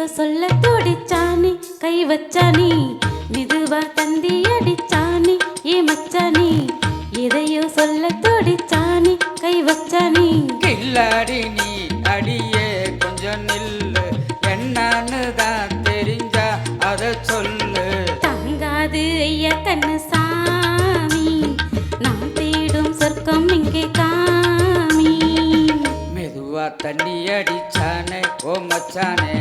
எதையோ சொல்ல துடிச்சானி கை வச்சானி மெதுவா தந்தி அடிச்சானி ஏ மச்சானி எதையோ சொல்ல துடிச்சானி கை வச்சானி கில்லாடி நீ அடியே கொஞ்சம் நில்லு என்னன்னு தான் தெரிஞ்சா அத சொல்லு தாங்காது ஐயா கண்ணு சாமி நான் தேடும் சொர்க்கம் இங்கே காமி மெதுவா தண்ணி அடிச்சானே ஓ மச்சானே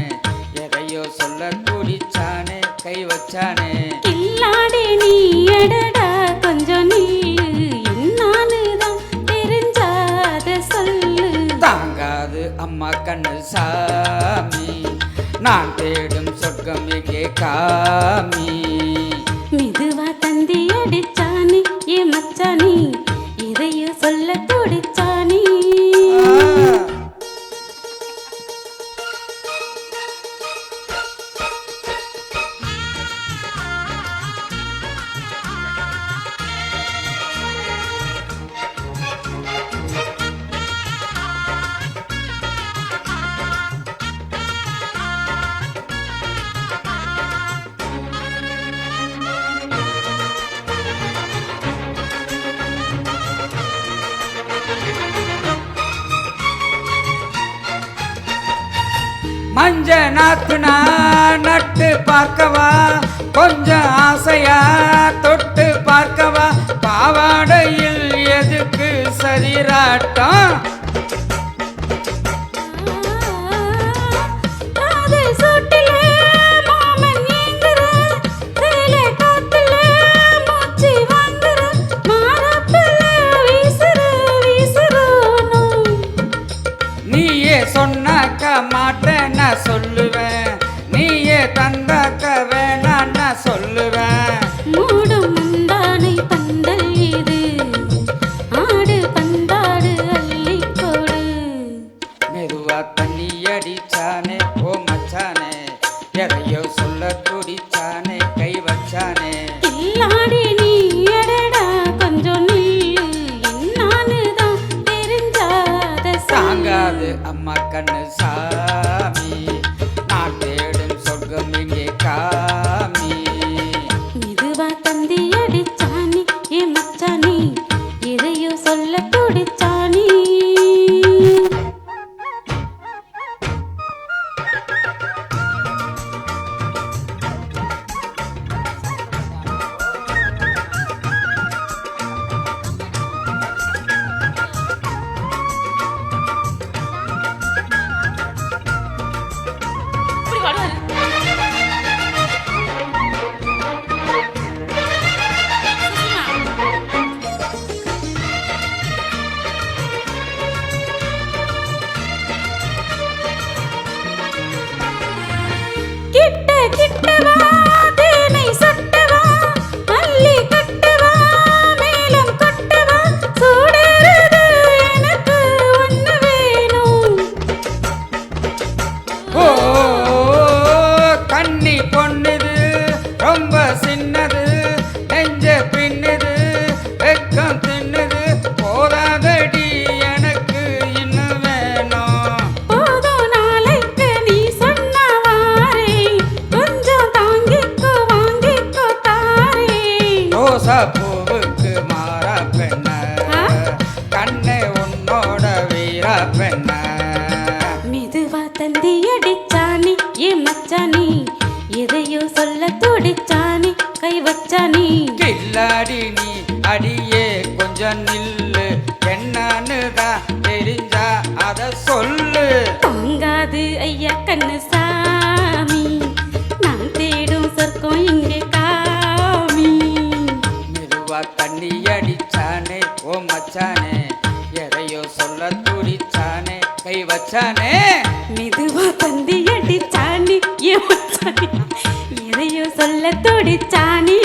எதையோ சொல்ல துடிச்சானே கை வச்சானே கில்லாடி நீ அடடா கொஞ்சம் நில்லு என்னானுதான் தெரிஞ்சாத சொல்லு தாங்காது அம்மா கண்ணு சாமி நான் தேடும் சொர்க்கம் எங்கே காமி மெதுவா தந்தி அடிச்சானி ஏ மச்சானி இதையோ சொல்ல துடிச்சானி மஞ்ச நாத்து நான் நட்டு பார்க்கவா கொஞ்சம் ஆசையா தொட்டு பார்க்கவா பாவாடையில் எதுக்கு சதிராட்டம் காதல் சூட்டிலே மாமன் ஏங்குற சேலை காத்துல மூச்சு வாங்குற மாறாப்புல வீசுறோனும் நீயே சொன்னாக்க மாட்டேன் நான் சொல்லுவேன் நீயே தந்தாக்க வேணாம் நான் சொல்லுவேன் மூடும் முந்தானை பந்தல் இது ஆடு பந்தாடு அள்ளிக்கோடு மெதுவா தண்ணி அடிச்சானே ஓ மச்சானே எதையோ சொல்ல துடிச்சானே கை வச்சானே கில்லாடி நீ அடடா கொஞ்சம் நில்லு என்னானுதான் தெரிஞ்சாத தாங்காது அம்மா கண்ணு சாமி நான் தேடும் சொர்க்கம் இங்கே காமி மெதுவா தந்தி அடிச்சானி ஏ மச்சானி எதையோ சொல்ல துடிச்சானி கிட்ட கிட்டவா தேனை சொட்டவா மல்லி கட்டவா மேலம் கொட்டவா சூடறது எனக்கு ஒண்ணு வேணும் ஓ கண்ணி பொண்ணுது ரொம்ப சின்னது நெஞ்ச பின்னுது வெக்கம் தின்னுது போதாதடி எனக்கு இன்னும் வேணும் போதும் நாளைக்கு நீ சொன்ன வாரே கொஞ்சம் தாங்கிக்கோ வாங்கிக்கோ தாரே ரோசா பூவுக்கு மாறா பெண்ண கண்ணே உன்னோட வீரா பெண்ண மெதுவா தந்தி அடிச்சானி ஏ மச்சானி எதையோ சொல்ல துடிச்சானி கை வச்சானி கில்லாடி நீ அடியே கொஞ்சம் நில்லு என்னன்னு தான் தெரிஞ்சா அத சொல்லு தாங்காது ஐயா கண்ணு சாமி நான் தேடும் சொர்க்கம் இங்கே காமி மெதுவா தண்ணி அடிச்சானே ஓ மச்சானே எதையோ சொல்ல துடிச்சானே கை வச்சானே மெதுவா தந்தி அடிச்சானி ஏ மச்சானி எதையோ சொல்ல துடிச்சானி